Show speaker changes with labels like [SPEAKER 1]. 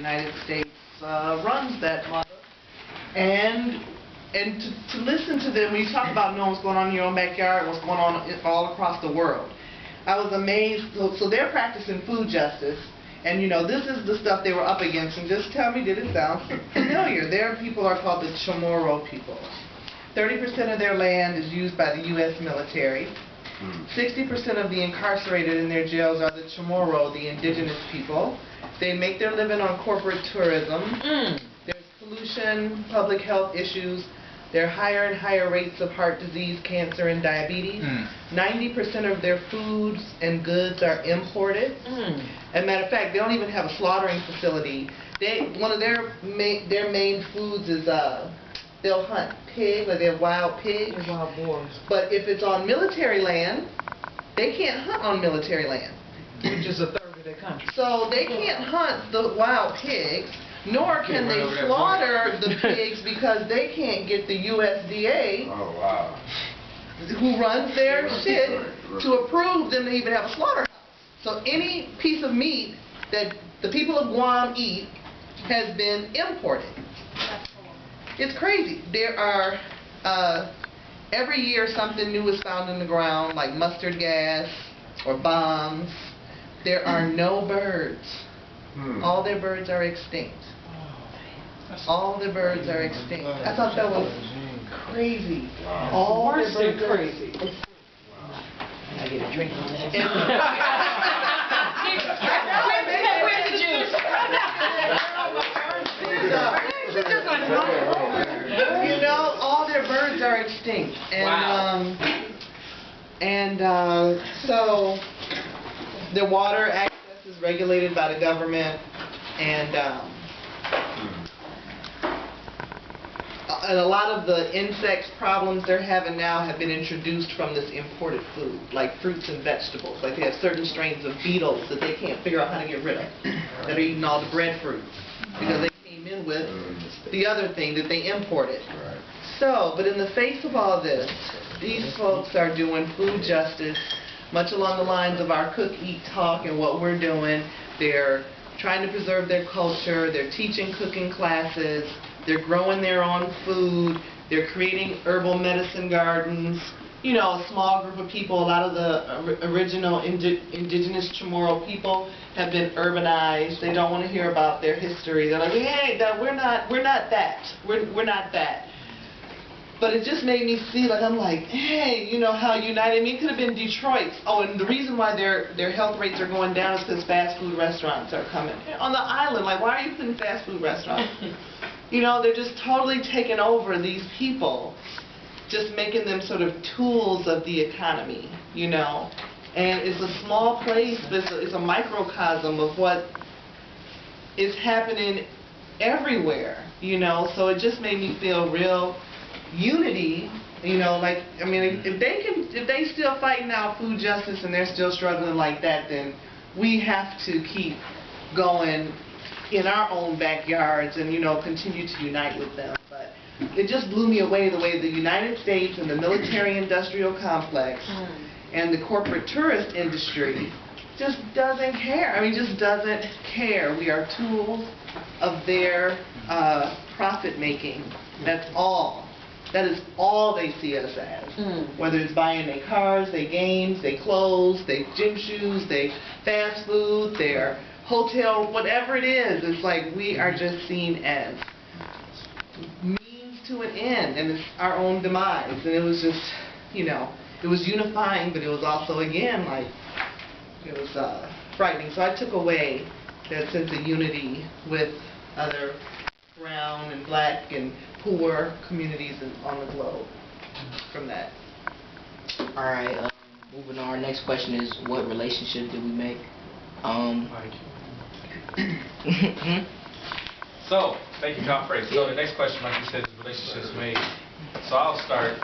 [SPEAKER 1] United States runs that mother. And to listen to them, when you talk about knowing what's going on in your own backyard, what's going on all across the world, I was amazed. So they're practicing food justice, and this is the stuff they were up against. And just tell me, did it sound familiar? Their people are called the Chamorro people. 30% of their land is used by the U.S. military. 60% of the incarcerated in their jails are the Chamorro, the indigenous people. They make their living on corporate tourism. There's pollution, public health issues. There are higher and higher rates of heart disease, cancer, and diabetes. 90% of their foods and goods are imported. As a matter of fact, they don't even have a slaughtering facility. One of their main foods is they'll hunt pig, like they're wild pigs.
[SPEAKER 2] They're wild boars.
[SPEAKER 1] But if it's on military land, they can't hunt on military land.
[SPEAKER 2] Which is a third of their country.
[SPEAKER 1] So they can't hunt the wild pigs, nor can they slaughter the pigs because they can't get the USDA, who runs their shit, to approve them to even have a slaughterhouse. So any piece of meat that the people of Guam eat has been imported. It's crazy. There are, every year something new is found in the ground, like mustard gas or bombs. There are no birds. All their birds are extinct. All the birds are extinct. I thought that was crazy. All the birds are crazy.
[SPEAKER 2] I get a drink on that. Where's the juice?
[SPEAKER 1] All their birds are extinct. And so the water access is regulated by the government, and a lot of the insect problems they're having now have been introduced from this imported food, like fruits and vegetables. Like they have certain strains of beetles that they can't figure out how to get rid of, that are eating all the breadfruit, because they came in with the other thing that they imported. So, but in the face of all this, these folks are doing food justice, much along the lines of our cook, eat, talk, and what we're doing. They're trying to preserve their culture. They're teaching cooking classes. They're growing their own food. They're creating herbal medicine gardens. A small group of people, a lot of the original indigenous Chamorro people have been urbanized. They don't want to hear about their history. They're like, hey, we're not that. We're not that. But it just made me feel like, I'm like, hey, how united. I mean, it could have been Detroit. Oh, and the reason why their health rates are going down is because fast food restaurants are coming. On the island, like, why are you putting fast food restaurants? They're just totally taking over these people, just making them sort of tools of the economy, And it's a small place, but it's a microcosm of what is happening everywhere, So it just made me feel real unity, if they still fighting out food justice and they're still struggling like that, then we have to keep going in our own backyards and, continue to unite with them. But it just blew me away the way the United States and the military-industrial complex and the corporate tourist industry just doesn't care. Just doesn't care. We are tools of their profit-making. That's all. That is all they see us as. Whether it's buying their cars, their games, their clothes, their gym shoes, their fast food, their hotel, whatever it is, it's like we are just seen as means to an end, and it's our own demise. And it was just, it was unifying, but it was also, again, like, it was frightening. So I took away that sense of unity with other brown and black and poor communities on the globe from that.
[SPEAKER 3] Alright, moving on. Our next question is, what relationship did we make?
[SPEAKER 4] So, thank you, Tom Frey. So the next question, like you said, is relationships made. So I'll start,